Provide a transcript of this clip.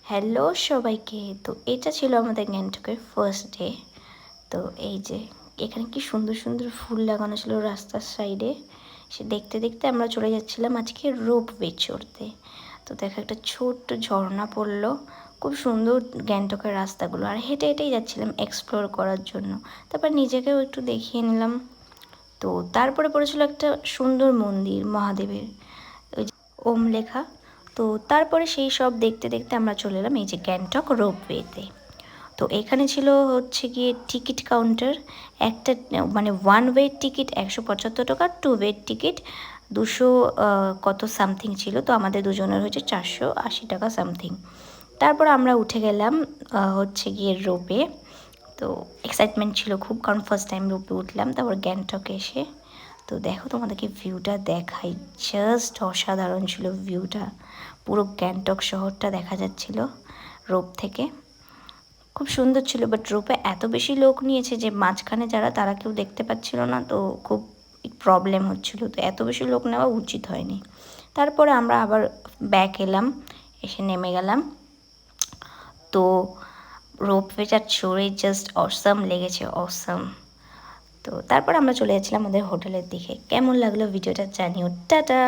Hello সবাইকে। তো এটা ছিল আমাদের গ্যাংটকের ফার্স্ট ডে। তো এই যে এখানে কি সুন্দর সুন্দর ফুল লাগানো ছিল রাস্তার সাইডে। সে দেখতে দেখতে আমরা চলে যাচ্ছিলাম আজকে রোপওয়ে চড়তে। তো দেখো একটা ছোট্ট ঝর্ণা পড়লো, খুব সুন্দর গ্যাংটকের রাস্তাগুলো। আর হেঁটে হেঁটেই যাচ্ছিলাম এক্সপ্লোর করার জন্য, তারপর নিজেকেও একটু দেখিয়ে নিলাম। তো তারপরে পড়েছিল একটা সুন্দর মন্দির মহাদেবের, ওই ওম লেখা। তো তারপরে সেই সব দেখতে দেখতে আমরা চলে এলাম এই যে গ্যাংটক রোপওয়েতে। তো এখানে ছিল হচ্ছে গিয়ে টিকিট কাউন্টার। একটা মানে ওয়ান ওয়ে টিকিট 175 টাকা, টু ওয়ে টিকিট 200 কত সামথিং ছিল। তো আমাদের দুজনের হয়েছে 480 টাকা সামথিং। তারপর আমরা উঠে গেলাম হচ্ছে গিয়ে রোপে। তো এক্সাইটমেন্ট ছিল খুব, কারণ ফার্স্ট টাইম রোপে উঠলাম। তারপর গ্যাংটকে এসে তো দেখো তোমাদেরকে ভিউটা দেখাই, জাস্ট অসাধারণ ছিল ভিউটা। পুরো গ্যাংটক শহরটা দেখা যাচ্ছিল রোপ থেকে, খুব সুন্দর ছিল। বাট রোপে এত বেশি লোক নিয়েছে যে মাঝখানে যারা তারা কেউ দেখতে পাচ্ছিল না, তো খুব প্রবলেম হচ্ছিল। তো এত বেশি লোক নেওয়া উচিত হয়নি। তারপরে আমরা আবার ব্যাক এলাম, এসে নেমে গেলাম। তো রোপওয়েটা চড়ে জাস্ট অসাম লেগেছে, অসাম। তো তারপর আমরা চলে যাচ্ছিলাম আমাদের হোটেলের দিকে। কেমন লাগলো ভিডিওটা জানিও। টাটা।